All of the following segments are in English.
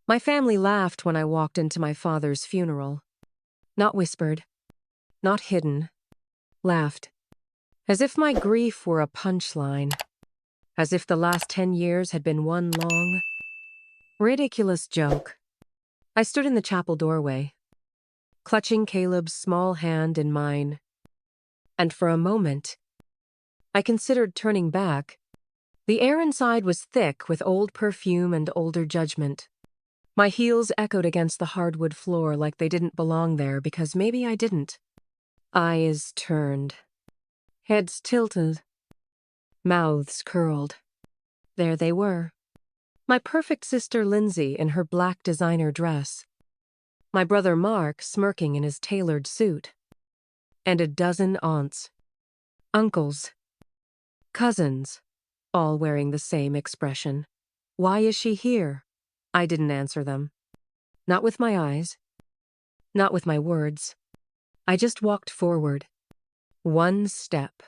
My family laughed when I walked into my father's funeral. Not whispered, not hidden, laughed. As if my grief were a punchline. As if the last 10 years had been one long, ridiculous joke. I stood in the chapel doorway, clutching Caleb's small hand in mine. And for a moment, I considered turning back. The air inside was thick with old perfume and older judgment. My heels echoed against the hardwood floor like they didn't belong there because maybe I didn't. Eyes turned. Heads tilted. Mouths curled. There they were. My perfect sister Lindsay in her black designer dress. My brother Mark smirking in his tailored suit. And a dozen aunts. Uncles. Cousins. All wearing the same expression. Why is she here? I didn't answer them. Not with my eyes. Not with my words. I just walked forward. One step.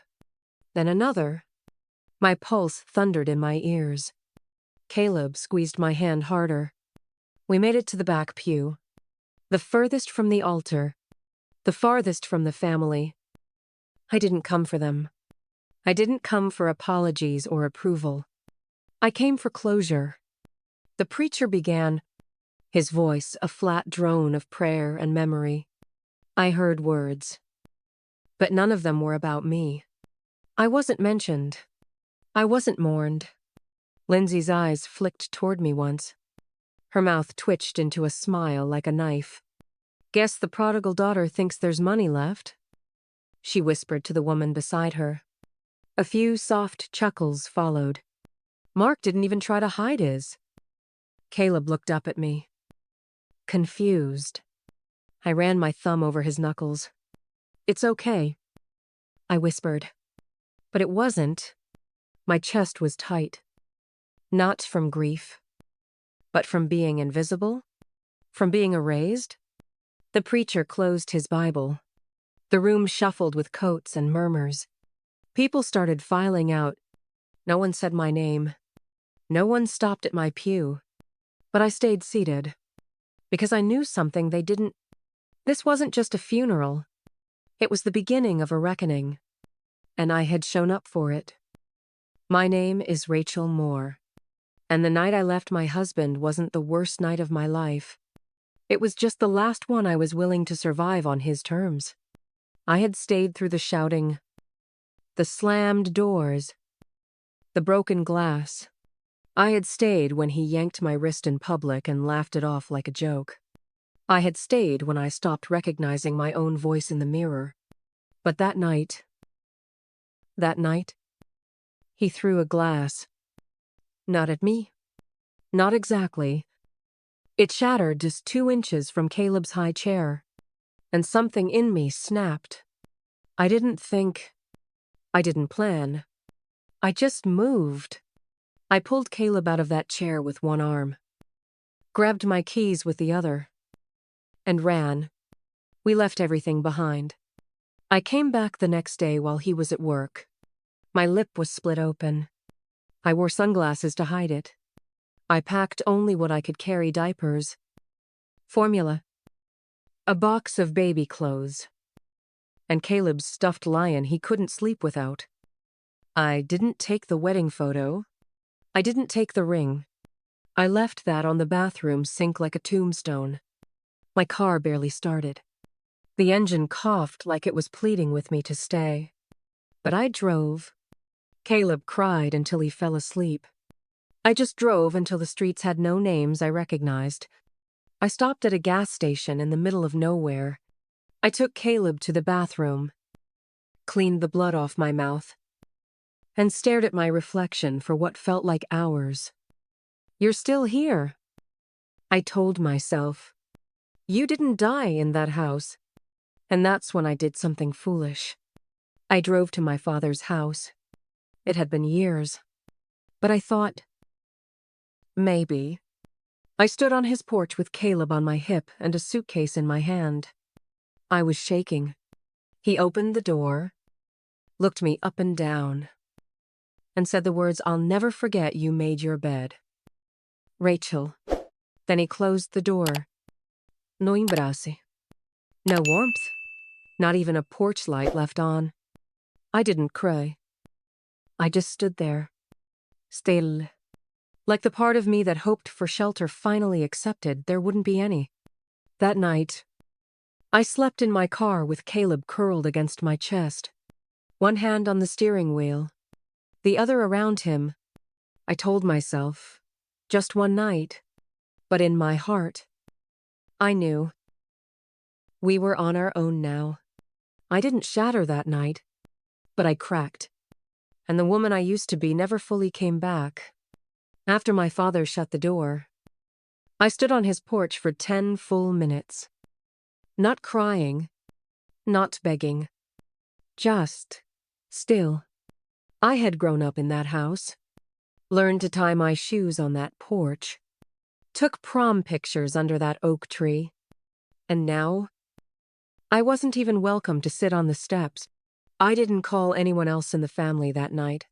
Then another. My pulse thundered in my ears. Caleb squeezed my hand harder. We made it to the back pew. The furthest from the altar. The farthest from the family. I didn't come for them. I didn't come for apologies or approval. I came for closure. The preacher began, his voice a flat drone of prayer and memory. I heard words. But none of them were about me. I wasn't mentioned. I wasn't mourned. Lindsay's eyes flicked toward me once. Her mouth twitched into a smile like a knife. Guess the prodigal daughter thinks there's money left, she whispered to the woman beside her. A few soft chuckles followed. Mark didn't even try to hide his. Caleb looked up at me. Confused. I ran my thumb over his knuckles. It's okay, I whispered. But it wasn't. My chest was tight. Not from grief, but from being invisible, from being erased. The preacher closed his Bible. The room shuffled with coats and murmurs. People started filing out. No one said my name. No one stopped at my pew. But I stayed seated. Because I knew something they didn't. This wasn't just a funeral. It was the beginning of a reckoning. And I had shown up for it. My name is Rachel Moore. And the night I left my husband wasn't the worst night of my life. It was just the last one I was willing to survive on his terms. I had stayed through the shouting, the slammed doors, the broken glass. I had stayed when he yanked my wrist in public and laughed it off like a joke. I had stayed when I stopped recognizing my own voice in the mirror. But that night, he threw a glass. Not at me. Not exactly. It shattered just 2 inches from Caleb's high chair, and something in me snapped. I didn't think. I didn't plan. I just moved. I pulled Caleb out of that chair with one arm, grabbed my keys with the other, and ran. We left everything behind. I came back the next day while he was at work. My lip was split open. I wore sunglasses to hide it. I packed only what I could carry: diapers, formula, a box of baby clothes, and Caleb's stuffed lion he couldn't sleep without. I didn't take the wedding photo. I didn't take the ring. I left that on the bathroom sink like a tombstone. My car barely started. The engine coughed like it was pleading with me to stay. But I drove. Caleb cried until he fell asleep. I just drove until the streets had no names I recognized. I stopped at a gas station in the middle of nowhere. I took Caleb to the bathroom, cleaned the blood off my mouth, and stared at my reflection for what felt like hours. You're still here, I told myself. You didn't die in that house. And that's when I did something foolish. I drove to my father's house. It had been years. But I thought, maybe. I stood on his porch with Caleb on my hip and a suitcase in my hand. I was shaking. He opened the door, looked me up and down, and said the words I'll never forget: "You made your bed." Rachel, Then he closed the door. No imbrase. No warmth. Not even a porch light left on. I didn't cry. I just stood there. Still. Like the part of me that hoped for shelter finally accepted there wouldn't be any. That night, I slept in my car with Caleb curled against my chest. One hand on the steering wheel, the other around him. I told myself, just one night. But in my heart, I knew. We were on our own now. I didn't shatter that night, but I cracked. And the woman I used to be never fully came back. After my father shut the door, I stood on his porch for 10 full minutes. Not crying, not begging. Just still. I had grown up in that house, learned to tie my shoes on that porch, took prom pictures under that oak tree, and now I wasn't even welcome to sit on the steps. I didn't call anyone else in the family that night.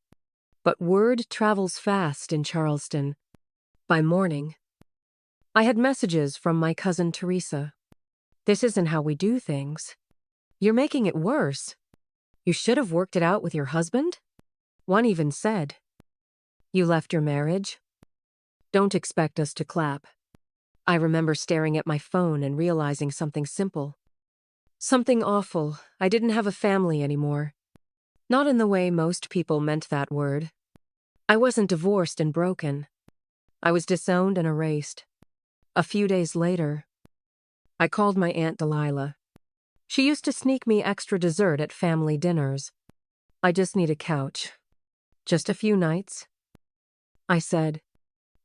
But word travels fast in Charleston. By morning, I had messages from my cousin Teresa. This isn't how we do things. You're making it worse. You should have worked it out with your husband? One even said, you left your marriage? Don't expect us to clap. I remember staring at my phone and realizing something simple. Something awful. I didn't have a family anymore. Not in the way most people meant that word. I wasn't divorced and broken. I was disowned and erased. A few days later, I called my Aunt Delilah. She used to sneak me extra dessert at family dinners. I just need a couch. Just a few nights. I said,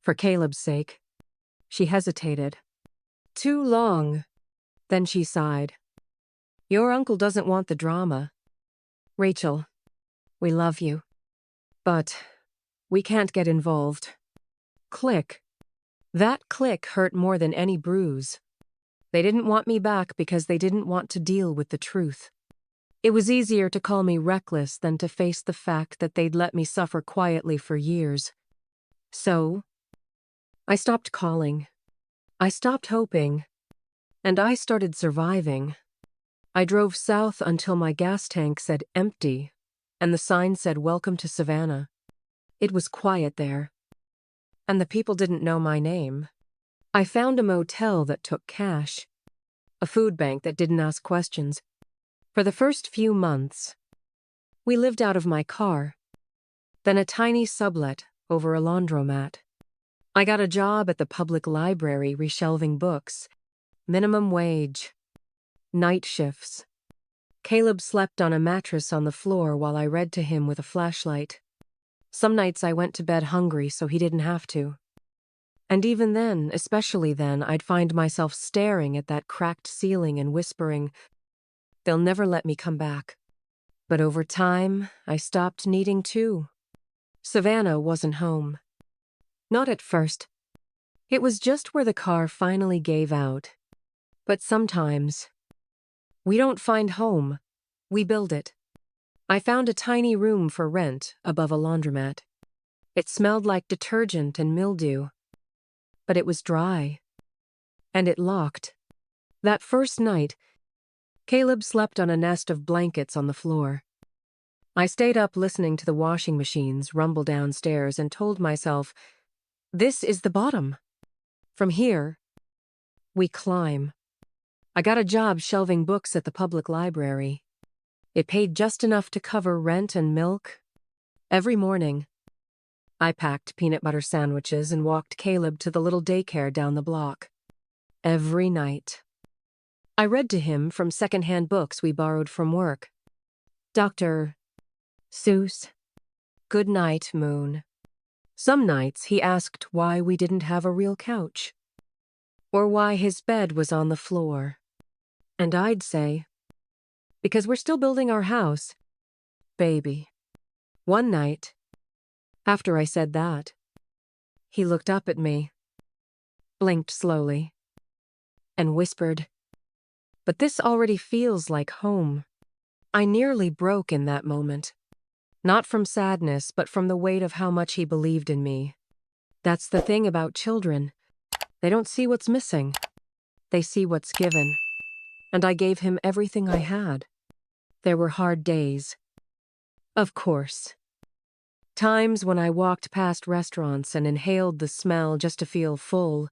for Caleb's sake. She hesitated. Too long. Then she sighed. Your uncle doesn't want the drama. Rachel, we love you. But we can't get involved. Click. That click hurt more than any bruise. They didn't want me back because they didn't want to deal with the truth. It was easier to call me reckless than to face the fact that they'd let me suffer quietly for years. So, I stopped calling. I stopped hoping. And I started surviving. I drove south until my gas tank said empty, and the sign said welcome to Savannah. It was quiet there. And the people didn't know my name. I found a motel that took cash. A food bank that didn't ask questions. For the first few months, we lived out of my car. Then a tiny sublet over a laundromat. I got a job at the public library reshelving books. Minimum wage. Night shifts. Caleb slept on a mattress on the floor while I read to him with a flashlight. Some nights I went to bed hungry so he didn't have to. And even then, especially then, I'd find myself staring at that cracked ceiling and whispering, they'll never let me come back. But over time, I stopped needing to. Savannah wasn't home. Not at first. It was just where the car finally gave out. But sometimes, we don't find home, we build it. I found a tiny room for rent above a laundromat. It smelled like detergent and mildew. But it was dry. And it locked. That first night, Caleb slept on a nest of blankets on the floor. I stayed up listening to the washing machines rumble downstairs and told myself, this is the bottom. From here, we climb. I got a job shelving books at the public library. It paid just enough to cover rent and milk. Every morning, I packed peanut butter sandwiches and walked Caleb to the little daycare down the block. Every night, I read to him from secondhand books we borrowed from work. Dr. Seuss. Good night, Moon. Some nights he asked why we didn't have a real couch, or why his bed was on the floor. And I'd say, because we're still building our house, baby. One night, after I said that, he looked up at me, blinked slowly, and whispered, but this already feels like home. I nearly broke in that moment. Not from sadness, but from the weight of how much he believed in me. That's the thing about children. They don't see what's missing. They see what's given. And I gave him everything I had. There were hard days. Of course. Times when I walked past restaurants and inhaled the smell just to feel full.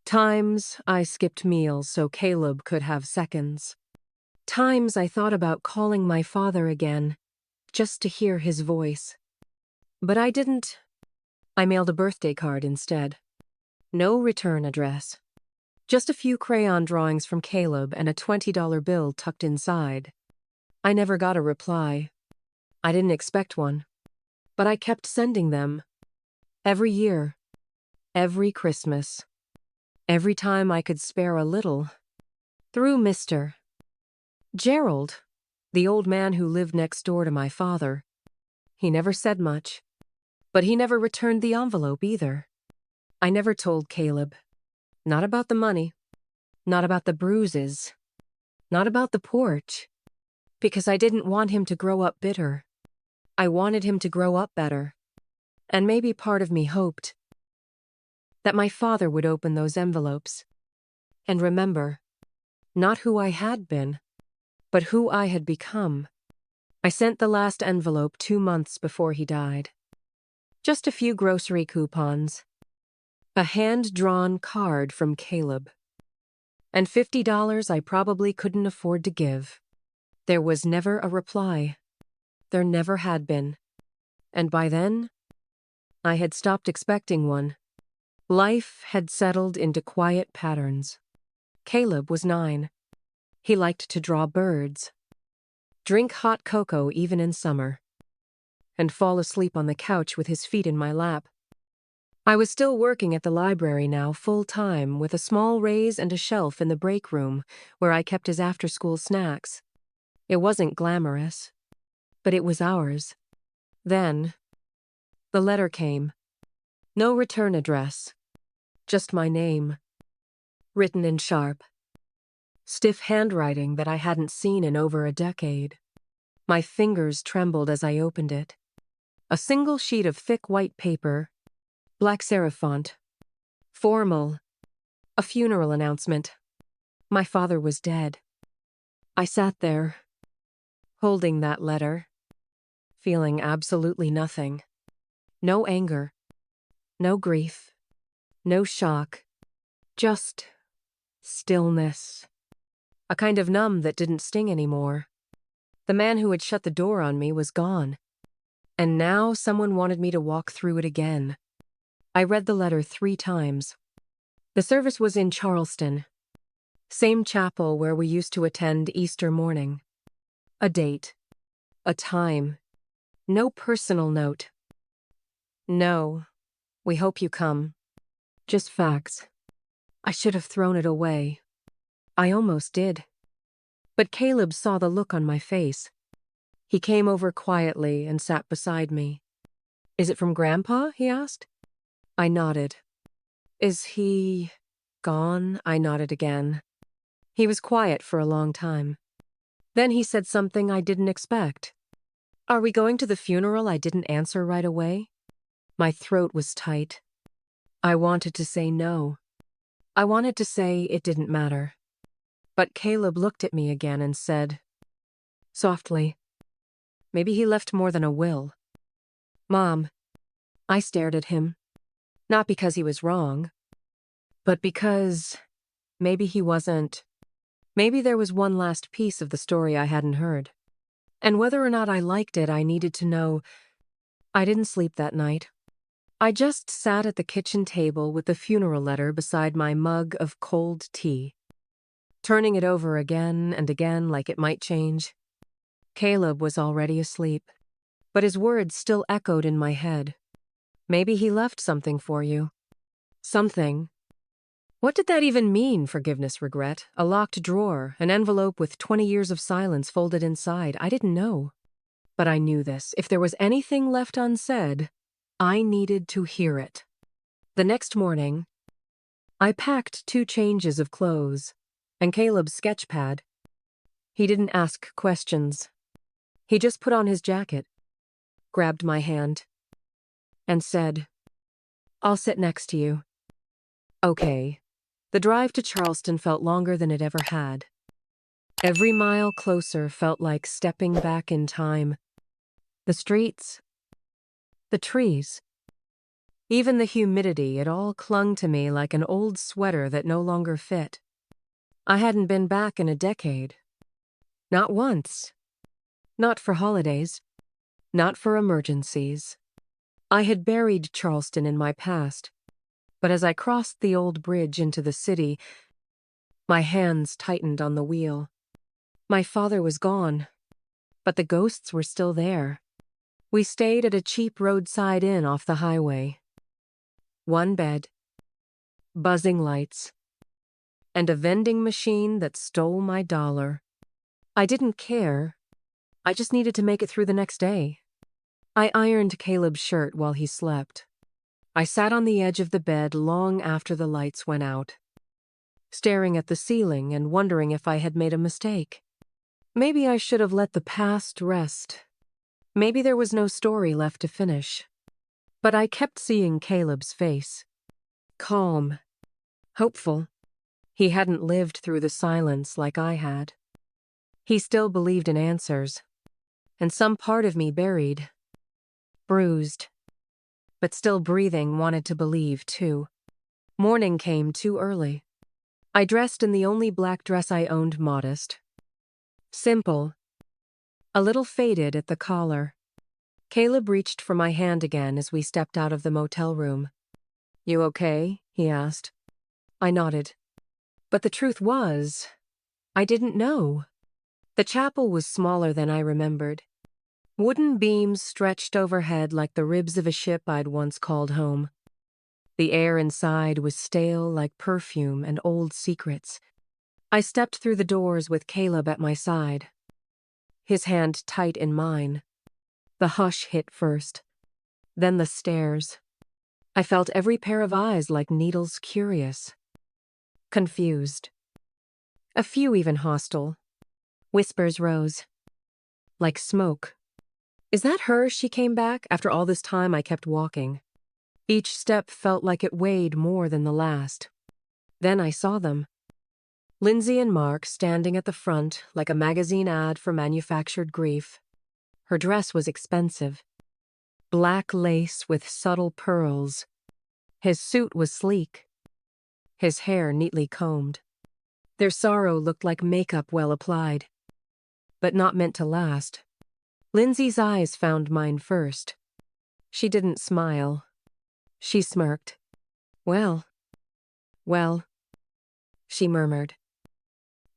Times I skipped meals so Caleb could have seconds. Times I thought about calling my father again, just to hear his voice. But I didn't. I mailed a birthday card instead. No return address. Just a few crayon drawings from Caleb and a $20 bill tucked inside. I never got a reply. I didn't expect one. But I kept sending them. Every year. Every Christmas. Every time I could spare a little. Through Mr. Gerald, the old man who lived next door to my father. He never said much. But he never returned the envelope either. I never told Caleb. Not about the money. Not about the bruises. Not about the porch. Because I didn't want him to grow up bitter. I wanted him to grow up better. And maybe part of me hoped that my father would open those envelopes and remember not who I had been, but who I had become. I sent the last envelope 2 months before he died. Just a few grocery coupons. A hand-drawn card from Caleb. And $50 I probably couldn't afford to give. There was never a reply. There never had been. And by then, I had stopped expecting one. Life had settled into quiet patterns. Caleb was 9. He liked to draw birds, drink hot cocoa even in summer, and fall asleep on the couch with his feet in my lap. I was still working at the library now full-time with a small raise and a shelf in the break room where I kept his after-school snacks. It wasn't glamorous, but it was ours. Then, the letter came. No return address. Just my name. Written in sharp. Stiff handwriting that I hadn't seen in over a decade. My fingers trembled as I opened it. A single sheet of thick white paper, black serif font. Formal. A funeral announcement. My father was dead. I sat there, holding that letter, feeling absolutely nothing. No anger. No grief. No shock. Just stillness. A kind of numb that didn't sting anymore. The man who had shut the door on me was gone. And now someone wanted me to walk through it again. I read the letter 3 times. The service was in Charleston. Same chapel where we used to attend Easter morning. A date. A time. No personal note. No. We hope you come. Just facts. I should have thrown it away. I almost did. But Caleb saw the look on my face. He came over quietly and sat beside me. "Is it from Grandpa?" he asked. I nodded. "Is he gone?" I nodded again. He was quiet for a long time. Then he said something I didn't expect. "Are we going to the funeral?" I didn't answer right away. My throat was tight. I wanted to say no. I wanted to say it didn't matter. But Caleb looked at me again and said, softly, "Maybe he left more than a will." "Mom." I stared at him. Not because he was wrong, but because maybe he wasn't. Maybe there was one last piece of the story I hadn't heard. And whether or not I liked it, I needed to know. I didn't sleep that night. I just sat at the kitchen table with the funeral letter beside my mug of cold tea, turning it over again and again like it might change. Caleb was already asleep, but his words still echoed in my head. "Maybe he left something for you." Something. What did that even mean, forgiveness, regret? A locked drawer, an envelope with 20 years of silence folded inside. I didn't know. But I knew this. If there was anything left unsaid, I needed to hear it. The next morning, I packed 2 changes of clothes and Caleb's sketch pad. He didn't ask questions. He just put on his jacket, grabbed my hand, and said, "I'll sit next to you." Okay. The drive to Charleston felt longer than it ever had. Every mile closer felt like stepping back in time. The streets, the trees, even the humidity, it all clung to me like an old sweater that no longer fit. I hadn't been back in a decade. Not once. Not for holidays. Not for emergencies. I had buried Charleston in my past, but as I crossed the old bridge into the city, my hands tightened on the wheel. My father was gone, but the ghosts were still there. We stayed at a cheap roadside inn off the highway. One bed, buzzing lights, and a vending machine that stole my dollar. I didn't care. I just needed to make it through the next day. I ironed Caleb's shirt while he slept. I sat on the edge of the bed long after the lights went out, staring at the ceiling and wondering if I had made a mistake. Maybe I should have let the past rest. Maybe there was no story left to finish. But I kept seeing Caleb's face. Calm. Hopeful. He hadn't lived through the silence like I had. He still believed in answers. And some part of me buried. Bruised. But still breathing wanted to believe, too. Morning came too early. I dressed in the only black dress I owned, modest. Simple. A little faded at the collar. Caleb reached for my hand again as we stepped out of the motel room. "You okay?" he asked. I nodded. But the truth was, I didn't know. The chapel was smaller than I remembered. Wooden beams stretched overhead like the ribs of a ship I'd once called home. The air inside was stale like perfume and old secrets. I stepped through the doors with Caleb at my side, his hand tight in mine. The hush hit first, then the stares. I felt every pair of eyes like needles, curious, confused. A few even hostile. Whispers rose, like smoke. Is that her? She came back. After all this time, I kept walking. Each step felt like it weighed more than the last. Then I saw them. Lindsay and Mark standing at the front like a magazine ad for manufactured grief. Her dress was expensive. Black lace with subtle pearls. His suit was sleek. His hair neatly combed. Their sorrow looked like makeup well applied, but not meant to last. Lindsay's eyes found mine first. She didn't smile. She smirked. Well, she murmured,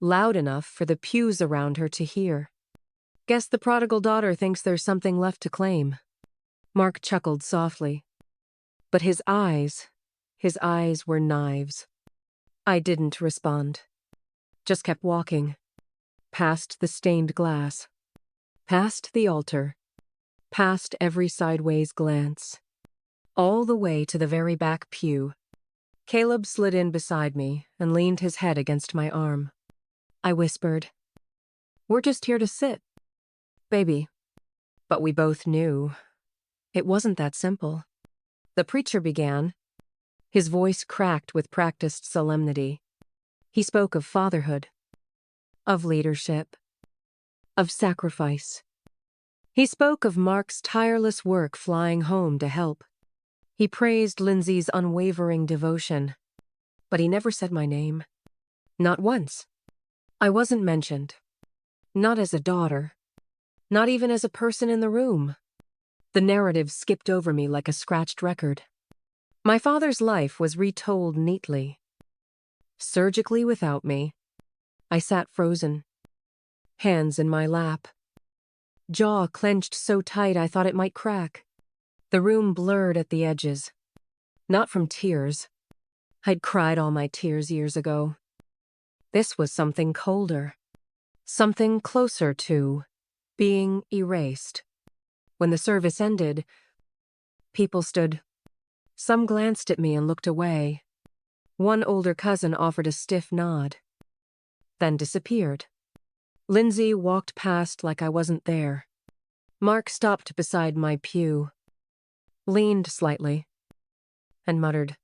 loud enough for the pews around her to hear. Guess the prodigal daughter thinks there's something left to claim. Mark chuckled softly. But his eyes were knives. I didn't respond. Just kept walking. Past the stained glass. Past the altar. Past every sideways glance. All the way to the very back pew. Caleb slid in beside me and leaned his head against my arm. I whispered, "We're just here to sit, baby." But we both knew it wasn't that simple. The preacher began. His voice cracked with practiced solemnity. He spoke of fatherhood, of leadership, of sacrifice. He spoke of Mark's tireless work flying home to help. He praised Lindsay's unwavering devotion, but he never said my name. Not once. I wasn't mentioned. Not as a daughter. Not even as a person in the room. The narrative skipped over me like a scratched record. My father's life was retold neatly. Surgically without me. I sat frozen. Hands in my lap. Jaw clenched so tight I thought it might crack. The room blurred at the edges. Not from tears. I'd cried all my tears years ago. This was something colder. Something closer to being erased. When the service ended, people stood. Some glanced at me and looked away. One older cousin offered a stiff nod, then disappeared. Lindsay walked past like I wasn't there. Mark stopped beside my pew, leaned slightly, and muttered,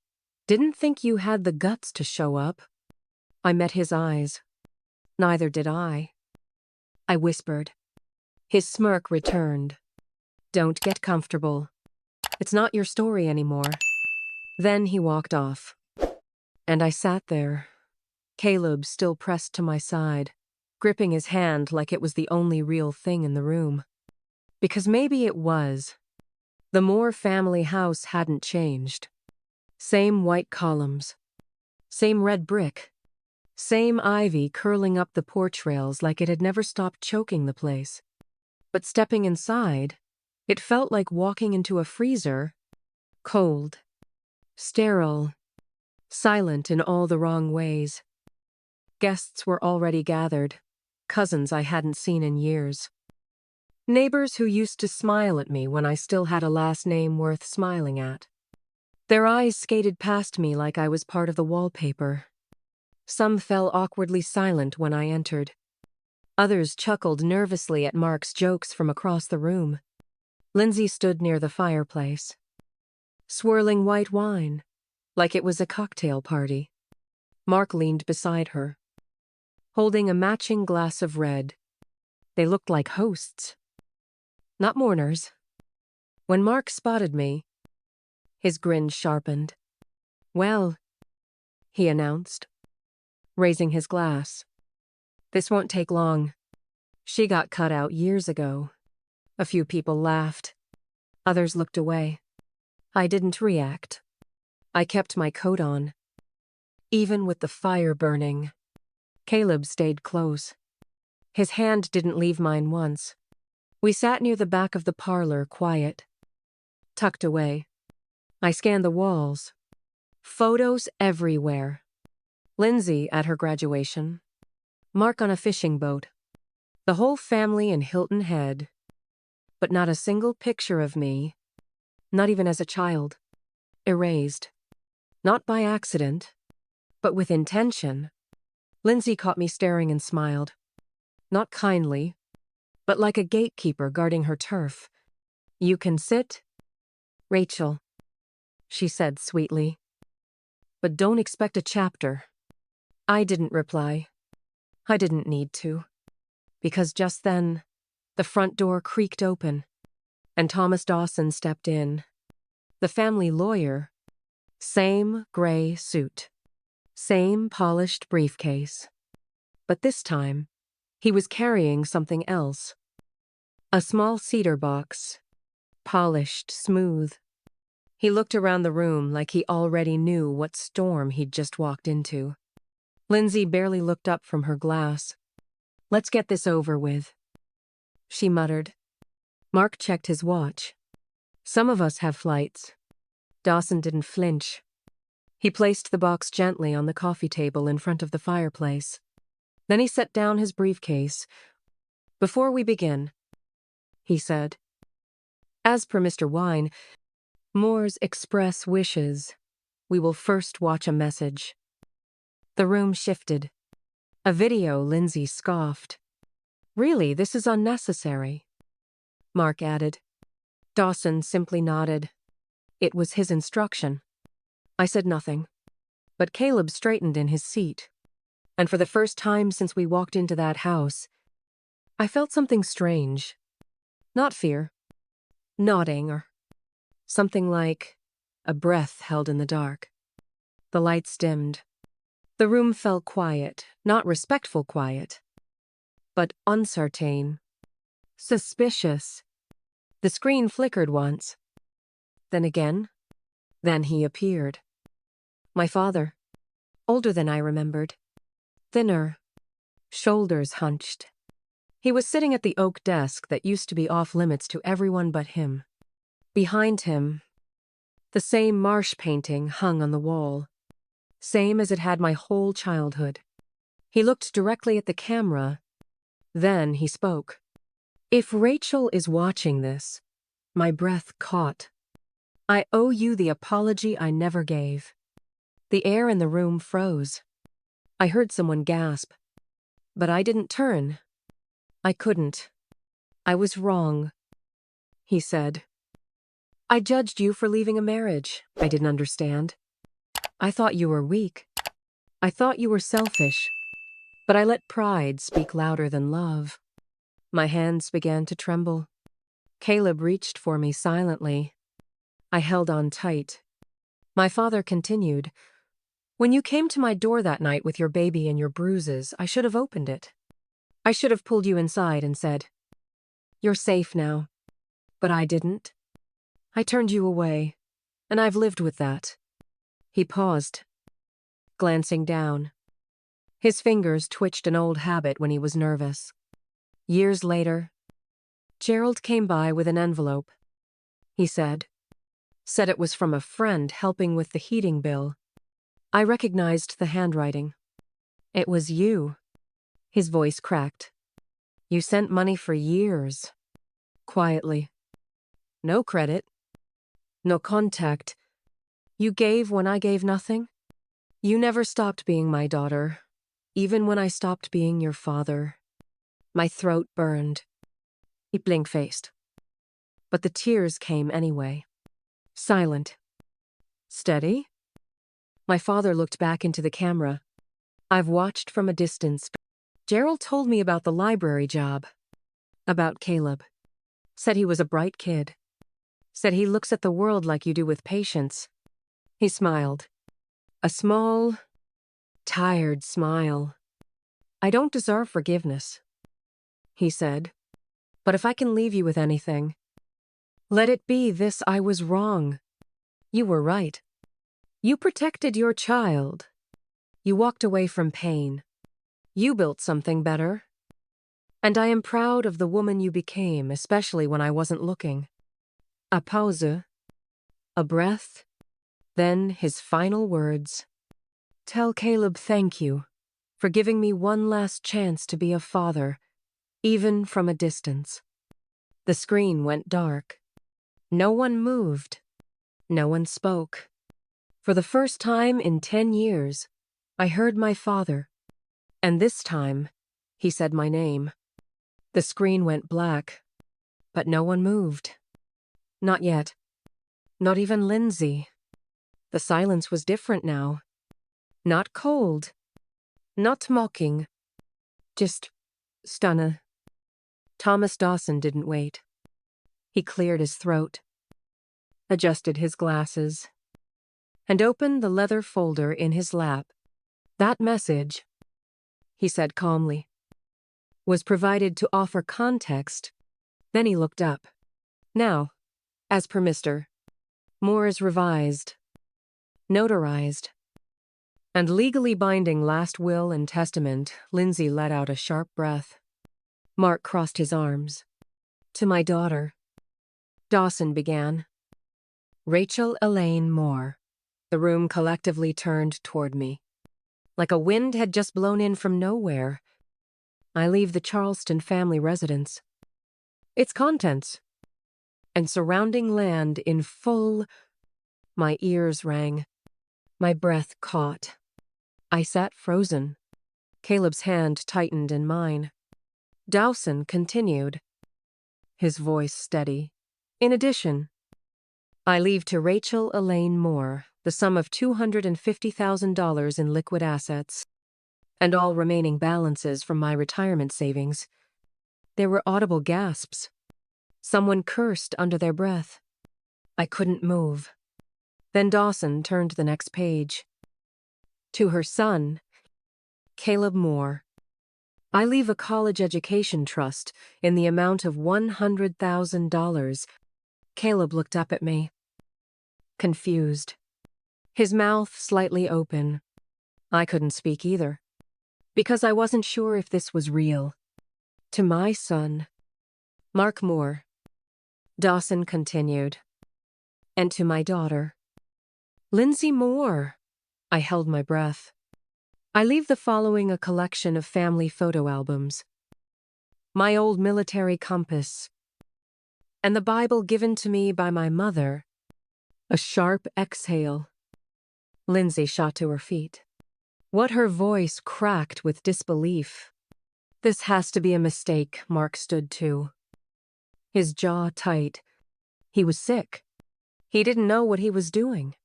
Didn't think you had the guts to show up. I met his eyes. Neither did I. I whispered. His smirk returned. Don't get comfortable. It's not your story anymore. Then he walked off. And I sat there, Caleb still pressed to my side, gripping his hand like it was the only real thing in the room. Because maybe it was. The Moore family house hadn't changed. Same white columns. Same red brick. Same ivy curling up the porch rails like it had never stopped choking the place. But stepping inside, it felt like walking into a freezer. Cold. Sterile. Silent in all the wrong ways. Guests were already gathered. Cousins I hadn't seen in years. Neighbors who used to smile at me when I still had a last name worth smiling at. Their eyes skated past me like I was part of the wallpaper. Some fell awkwardly silent when I entered. Others chuckled nervously at Mark's jokes from across the room. Lindsay stood near the fireplace, swirling white wine, like it was a cocktail party. Mark leaned beside her, holding a matching glass of red. They looked like hosts, not mourners. When Mark spotted me, his grin sharpened. Well, he announced, raising his glass. This won't take long. She got cut out years ago. A few people laughed. Others looked away. I didn't react. I kept my coat on. Even with the fire burning. Caleb stayed close. His hand didn't leave mine once. We sat near the back of the parlor, quiet. Tucked away. I scanned the walls. Photos everywhere. Lindsay at her graduation. Mark on a fishing boat. The whole family in Hilton Head. But not a single picture of me. Not even as a child. Erased. Not by accident, but with intention. Lindsay caught me staring and smiled. Not kindly, but like a gatekeeper guarding her turf. You can sit, Rachel, she said sweetly. But don't expect a chapter. I didn't reply. I didn't need to. Because just then, the front door creaked open, and Thomas Dawson stepped in. The family lawyer. Same gray suit. Same polished briefcase. But this time, he was carrying something else. A small cedar box. Polished, smooth. He looked around the room like he already knew what storm he'd just walked into. Lindsay barely looked up from her glass. Let's get this over with, she muttered. Mark checked his watch. Some of us have flights. Dawson didn't flinch. He placed the box gently on the coffee table in front of the fireplace. Then he set down his briefcase. Before we begin, he said, as per Mr. Wine, Moore's express wishes, we will first watch a message. The room shifted. A video, Lindsay scoffed. Really, this is unnecessary, Mark added. Dawson simply nodded. It was his instruction. I said nothing, but Caleb straightened in his seat. And for the first time since we walked into that house, I felt something strange. Not fear. Nodding or something like a breath held in the dark. The lights dimmed. The room fell quiet, not respectful quiet, but uncertain, suspicious. The screen flickered once. Then again. Then he appeared. My father, older than I remembered, thinner, shoulders hunched. He was sitting at the oak desk that used to be off-limits to everyone but him. Behind him, the same marsh painting hung on the wall, same as it had my whole childhood. He looked directly at the camera. Then he spoke. If Rachel is watching this, my breath caught. I owe you the apology I never gave. The air in the room froze. I heard someone gasp. But I didn't turn. I couldn't. I was wrong, he said. I judged you for leaving a marriage I didn't understand. I thought you were weak. I thought you were selfish. But I let pride speak louder than love. My hands began to tremble. Caleb reached for me silently. I held on tight. My father continued, "When you came to my door that night with your baby and your bruises, I should have opened it. I should have pulled you inside and said, 'You're safe now.' But I didn't. I turned you away, and I've lived with that." He paused, glancing down. His fingers twitched an old habit when he was nervous. Years later, Gerald came by with an envelope. He said it was from a friend helping with the heating bill. I recognized the handwriting. "It was you." His voice cracked. "You sent money for years." Quietly. "No credit. No contact. You gave when I gave nothing. You never stopped being my daughter, even when I stopped being your father." My throat burned. He blink-faced. But the tears came anyway. Silent. "Steady?" My father looked back into the camera. "I've watched from a distance. Gerald told me about the library job. About Caleb. Said he was a bright kid. Said he looks at the world like you do with patience." He smiled. A small, tired smile. "I don't deserve forgiveness," he said. "But if I can leave you with anything, let it be this: I was wrong. You were right. You protected your child. You walked away from pain. You built something better. And I am proud of the woman you became, especially when I wasn't looking." A pause. A breath. Then his final words. "Tell Caleb thank you for giving me one last chance to be a father, even from a distance." The screen went dark. No one moved. No one spoke. For the first time in 10 years, I heard my father. And this time, he said my name. The screen went black, but no one moved. Not yet. Not even Lindsay. The silence was different now. Not cold. Not mocking. Just stunner. Thomas Dawson didn't wait. He cleared his throat, adjusted his glasses, and opened the leather folder in his lap. "That message," he said calmly, "was provided to offer context." Then he looked up. "Now, as per Mr. Moore's revised, notarized, and legally binding last will and testament," Lindsay let out a sharp breath. Mark crossed his arms. "To my daughter," Dawson began. "Rachel Elaine Moore." The room collectively turned toward me. Like a wind had just blown in from nowhere. I leave the Charleston family residence. Its contents and surrounding land in full. My ears rang. My breath caught. I sat frozen. Caleb's hand tightened in mine. Dawson continued, his voice steady. "In addition, I leave to Rachel Elaine Moore the sum of $250,000 in liquid assets, and all remaining balances from my retirement savings." There were audible gasps. Someone cursed under their breath. I couldn't move. Then Dawson turned to the next page. "To her son, Caleb Moore, I leave a college education trust in the amount of $100,000. Caleb looked up at me, confused, his mouth slightly open. I couldn't speak either, because I wasn't sure if this was real. "To my son, Mark Moore," Dawson continued, "and to my daughter, Lindsay Moore." I held my breath. "I leave the following: a collection of family photo albums, my old military compass, and the Bible given to me by my mother." A sharp exhale. Lindsay shot to her feet. What her voice cracked with disbelief. "This has to be a mistake," Mark stood to, his jaw tight. He was sick. He didn't know what he was doing.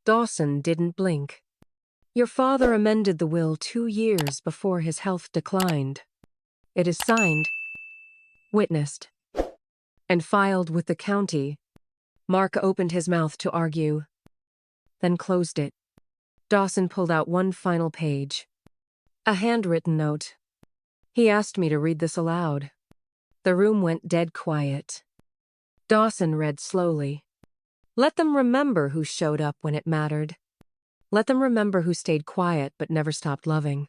Dawson didn't blink. Your father amended the will 2 years before his health declined. It is signed, witnessed, and filed with the county. Mark opened his mouth to argue, then closed it. Dawson pulled out one final page. A handwritten note. He asked me to read this aloud. The room went dead quiet. Dawson read slowly. Let them remember who showed up when it mattered. Let them remember who stayed quiet but never stopped loving.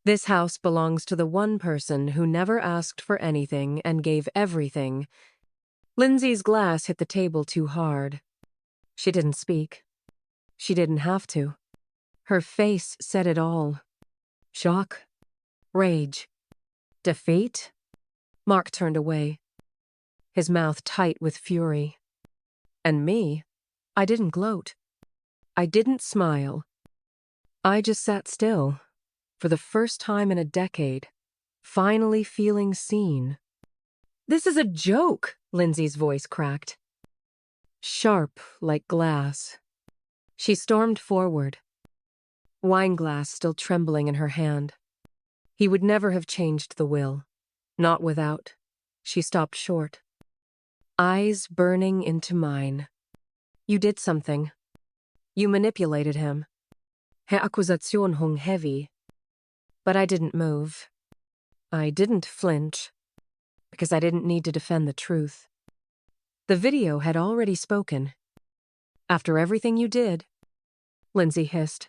This house belongs to the one person who never asked for anything and gave everything. Lindsay's glass hit the table too hard. She didn't speak. She didn't have to. Her face said it all. Shock. Rage. Defeat. Mark turned away, his mouth tight with fury. And me, I didn't gloat. I didn't smile. I just sat still, for the first time in a decade, finally feeling seen. This is a joke, Lindsay's voice cracked. Sharp like glass. She stormed forward, wine glass still trembling in her hand. He would never have changed the will, not without. She stopped short, eyes burning into mine. You did something. You manipulated him. Her Akkusation hung heavy. But I didn't move. I didn't flinch, because I didn't need to defend the truth. The video had already spoken. After everything you did, Lindsay hissed.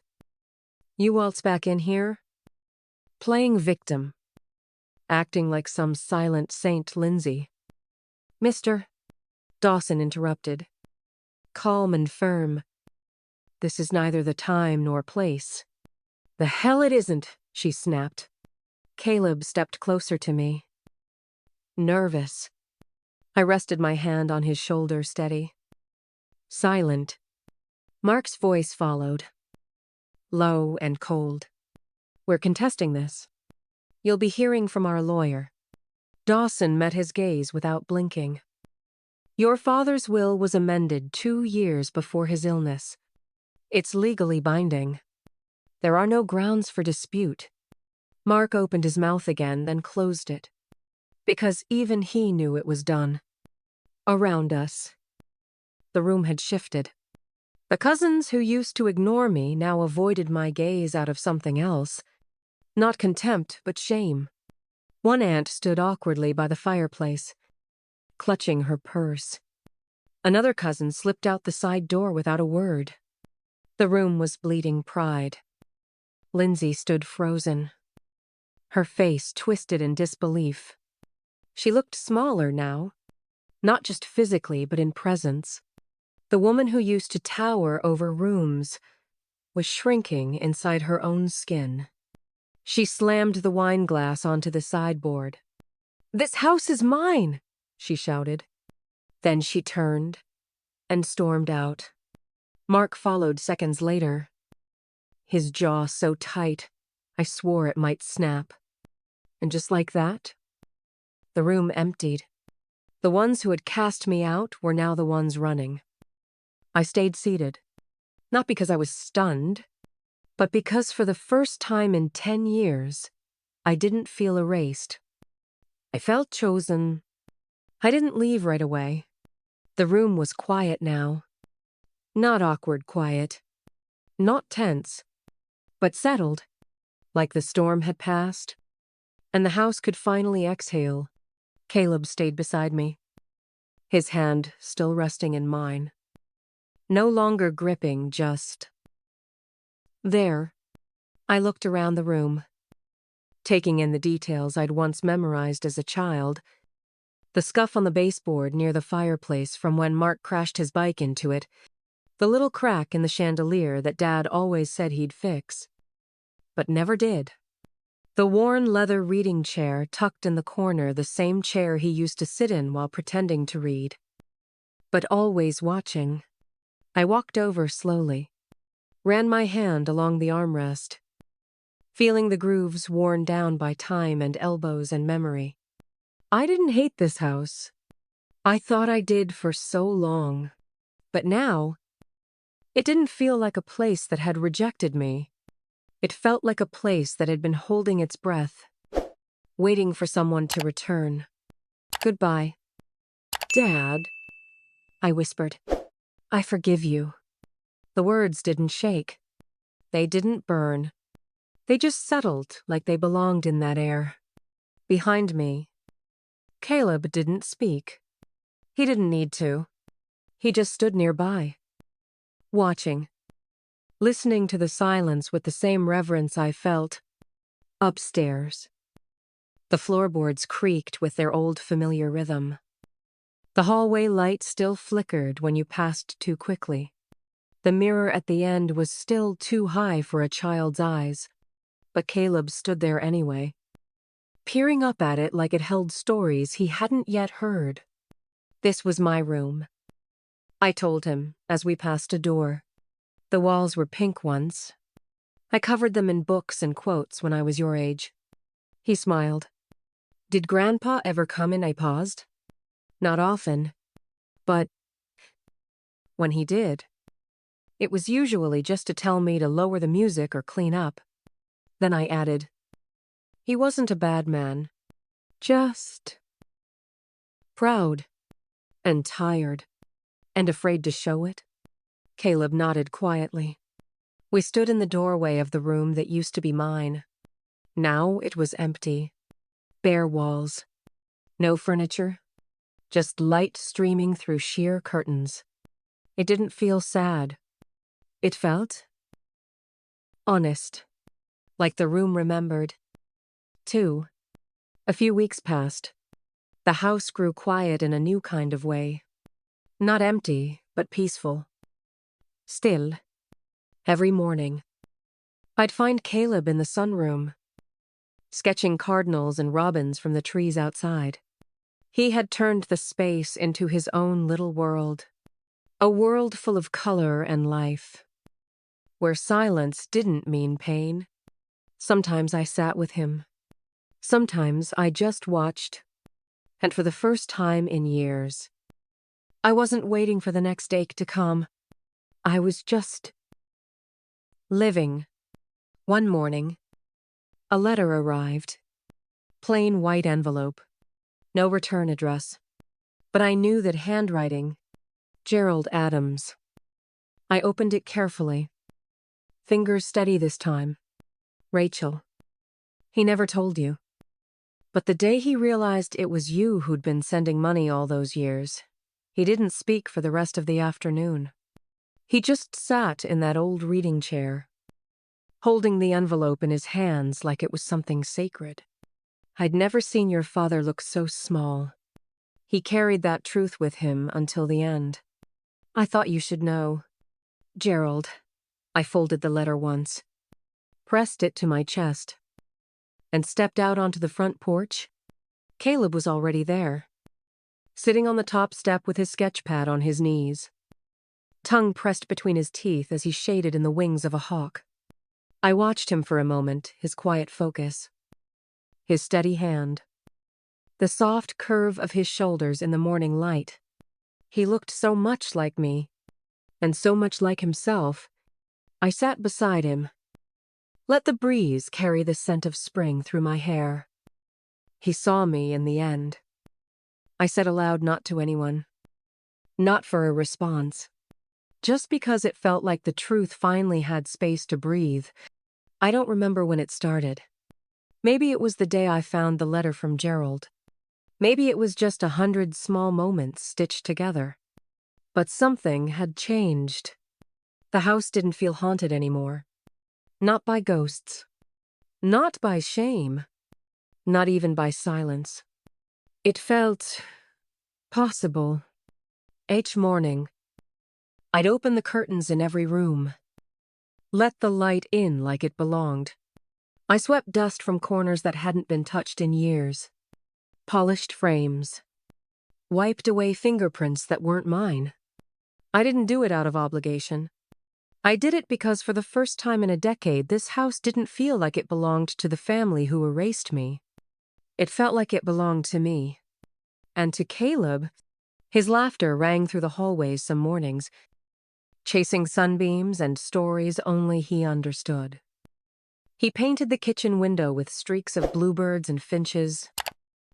You waltz back in here, playing victim, acting like some silent saint Lindsay. Mister, Dawson interrupted, calm and firm. This is neither the time nor place. The hell it isn't, she snapped. Caleb stepped closer to me. Nervous. I rested my hand on his shoulder steady. Silent. Mark's voice followed. Low and cold. We're contesting this. You'll be hearing from our lawyer. Dawson met his gaze without blinking. Your father's will was amended 2 years before his illness. It's legally binding. There are no grounds for dispute. Mark opened his mouth again, then closed it. Because even he knew it was done. Around us. The room had shifted. The cousins who used to ignore me now avoided my gaze out of something else. Not contempt, but shame. One aunt stood awkwardly by the fireplace, clutching her purse. Another cousin slipped out the side door without a word. The room was bleeding pride. Lindsay stood frozen, her face twisted in disbelief. She looked smaller now, not just physically but in presence. The woman who used to tower over rooms was shrinking inside her own skin. She slammed the wine glass onto the sideboard. This house is mine, she shouted. Then she turned and stormed out. Mark followed seconds later, his jaw so tight I swore it might snap. And just like that, the room emptied. The ones who had cast me out were now the ones running. I stayed seated, not because I was stunned, but because for the first time in 10 years, I didn't feel erased. I felt chosen. I didn't leave right away. The room was quiet now. Not awkward quiet. Not tense. But settled, like the storm had passed, and the house could finally exhale. Caleb stayed beside me, his hand still resting in mine. No longer gripping, just there. I looked around the room, taking in the details I'd once memorized as a child. The scuff on the baseboard near the fireplace from when Mark crashed his bike into it, the little crack in the chandelier that Dad always said he'd fix, but never did. The worn leather reading chair tucked in the corner, the same chair he used to sit in while pretending to read. But always watching. I walked over slowly, ran my hand along the armrest, feeling the grooves worn down by time and elbows and memory. I didn't hate this house. I thought I did for so long. But now, It didn't feel like a place that had rejected me. It felt like a place that had been holding its breath, waiting for someone to return. Goodbye. Dad, I whispered. I forgive you. The words didn't shake. They didn't burn. They just settled like they belonged in that air. Behind me, Caleb didn't speak. He didn't need to. He just stood nearby, watching, listening to the silence with the same reverence I felt. Upstairs, the floorboards creaked with their old familiar rhythm. The hallway light still flickered when you passed too quickly. The mirror at the end was still too high for a child's eyes, but Caleb stood there anyway, peering up at it like it held stories he hadn't yet heard. This was my room, I told him as we passed a door. The walls were pink once. I covered them in books and quotes when I was your age. He smiled. Did Grandpa ever come in? I paused. Not often, but when he did, it was usually just to tell me to lower the music or clean up. Then I added, he wasn't a bad man, just proud and tired and afraid to show it. Caleb nodded quietly. We stood in the doorway of the room that used to be mine. Now it was empty. Bare walls. No furniture. Just light streaming through sheer curtains. It didn't feel sad. It felt honest. Like the room remembered. Too. A few weeks passed. The house grew quiet in a new kind of way. Not empty, but peaceful. Still. Every morning, I'd find Caleb in the sunroom, sketching cardinals and robins from the trees outside. He had turned the space into his own little world, a world full of color and life, where silence didn't mean pain. Sometimes I sat with him. Sometimes I just watched, and for the first time in years, I wasn't waiting for the next ache to come. I was just living. One morning, a letter arrived. Plain white envelope. No return address. But I knew that handwriting. Gerald Adams. I opened it carefully. Fingers steady this time. Rachel. He never told you. But the day he realized it was you who'd been sending money all those years, he didn't speak for the rest of the afternoon. He just sat in that old reading chair, holding the envelope in his hands like it was something sacred. I'd never seen your father look so small. He carried that truth with him until the end. I thought you should know. Gerald. I folded the letter once, pressed it to my chest, and stepped out onto the front porch. Caleb was already there, sitting on the top step with his sketch pad on his knees, tongue pressed between his teeth as he shaded in the wings of a hawk. I watched him for a moment, his quiet focus, his steady hand, the soft curve of his shoulders in the morning light. He looked so much like me, and so much like himself. I sat beside him. Let the breeze carry the scent of spring through my hair. He saw me in the end. I said aloud, not to anyone, not for a response, just because it felt like the truth finally had space to breathe. I don't remember when it started. Maybe it was the day I found the letter from Gerald. Maybe it was just 100 small moments stitched together. But something had changed. The house didn't feel haunted anymore. Not by ghosts. Not by shame. Not even by silence. It felt possible. Each morning, I'd open the curtains in every room, let the light in like it belonged. I swept dust from corners that hadn't been touched in years, polished frames, wiped away fingerprints that weren't mine. I didn't do it out of obligation. I did it because for the first time in a decade, this house didn't feel like it belonged to the family who erased me. It felt like it belonged to me. And to Caleb, his laughter rang through the hallways some mornings. chasing sunbeams and stories only he understood. He painted the kitchen window with streaks of bluebirds and finches,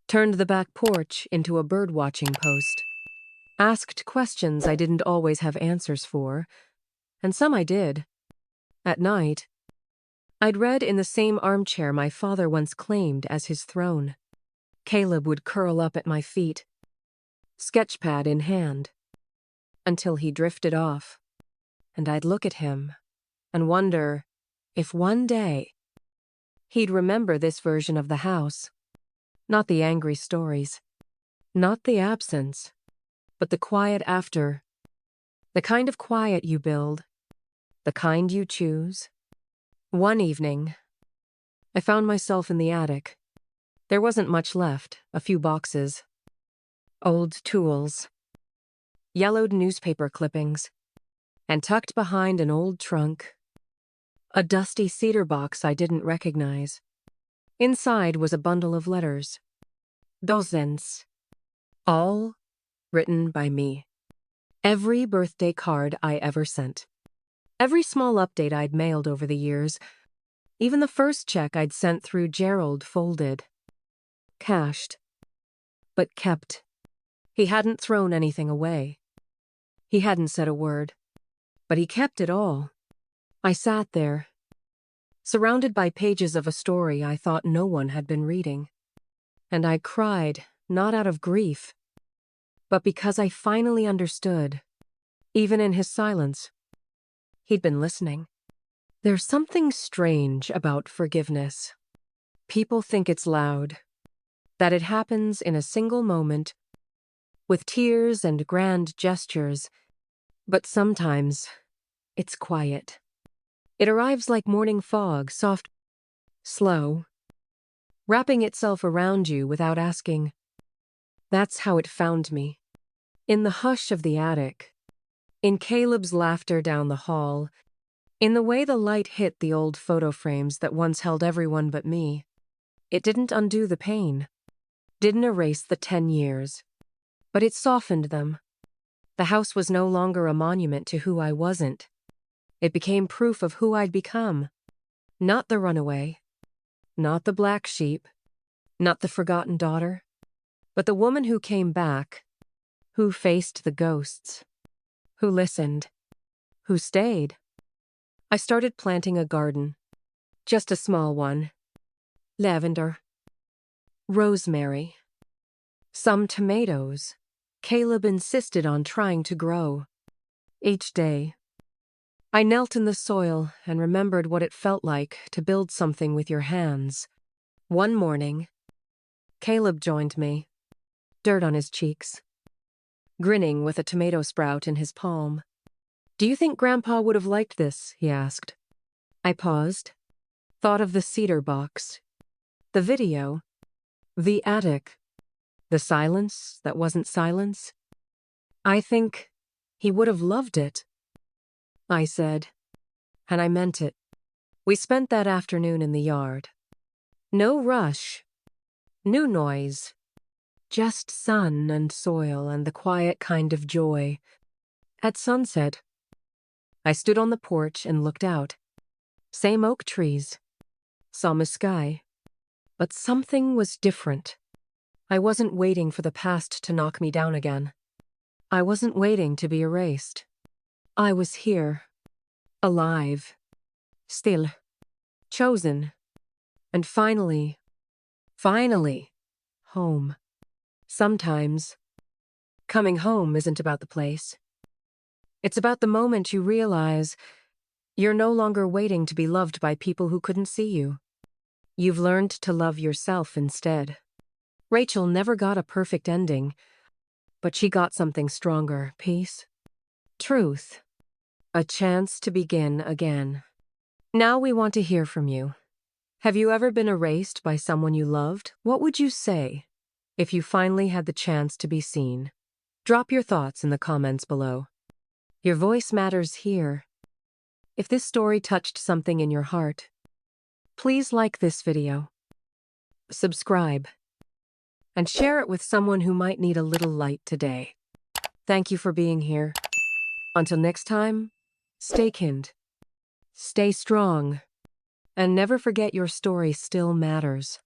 turned the back porch into a bird-watching post, asked questions I didn't always have answers for, and some I did. At night, I'd read in the same armchair my father once claimed as his throne. Caleb would curl up at my feet, sketchpad in hand, until he drifted off, and I'd look at him and wonder if one day he'd remember this version of the house. Not the angry stories, not the absence, but the quiet after. The kind of quiet you build, the kind you choose. One evening, I found myself in the attic. There wasn't much left, a few boxes, old tools, yellowed newspaper clippings, and tucked behind an old trunk, a dusty cedar box I didn't recognize. Inside was a bundle of letters. Dozens. All written by me. Every birthday card I ever sent. Every small update I'd mailed over the years. Even the first check I'd sent through Gerald folded. Cashed. But kept. He hadn't thrown anything away. He hadn't said a word. But he kept it all. I sat there, surrounded by pages of a story I thought no one had been reading. And I cried, not out of grief, but because I finally understood, even in his silence. He'd been listening. There's something strange about forgiveness. People think it's loud, that it happens in a single moment, with tears and grand gestures, but sometimes it's quiet. It arrives like morning fog, soft, slow, wrapping itself around you without asking. That's how it found me. In the hush of the attic, in Caleb's laughter down the hall, in the way the light hit the old photo frames that once held everyone but me. It didn't undo the pain, didn't erase the 10 years, but it softened them. The house was no longer a monument to who I wasn't. It became proof of who I'd become. Not the runaway, not the black sheep, not the forgotten daughter, but the woman who came back, who faced the ghosts, who listened, who stayed. I started planting a garden, just a small one. Lavender, rosemary, some tomatoes. Caleb insisted on trying to grow. Each day, I knelt in the soil and remembered what it felt like to build something with your hands. One morning, Caleb joined me, dirt on his cheeks, grinning with a tomato sprout in his palm. "Do you think Grandpa would have liked this?" he asked. I paused, thought of the cedar box, the video, the attic, the silence that wasn't silence. "I think he would have loved it," I said, and I meant it. We spent that afternoon in the yard. No rush, no noise, just sun and soil and the quiet kind of joy. At sunset, I stood on the porch and looked out. Same oak trees, summer sky, but something was different. I wasn't waiting for the past to knock me down again. I wasn't waiting to be erased. I was here, alive, still, chosen, and finally, home. Sometimes, coming home isn't about the place. It's about the moment you realize you're no longer waiting to be loved by people who couldn't see you. You've learned to love yourself instead. Rachel never got a perfect ending, but she got something stronger: peace, truth, a chance to begin again. Now we want to hear from you. Have you ever been erased by someone you loved? What would you say if you finally had the chance to be seen? Drop your thoughts in the comments below. Your voice matters here. If this story touched something in your heart, please like this video, subscribe, and share it with someone who might need a little light today. Thank you for being here. Until next time, Stay kind. Stay strong. And never forget your story still matters.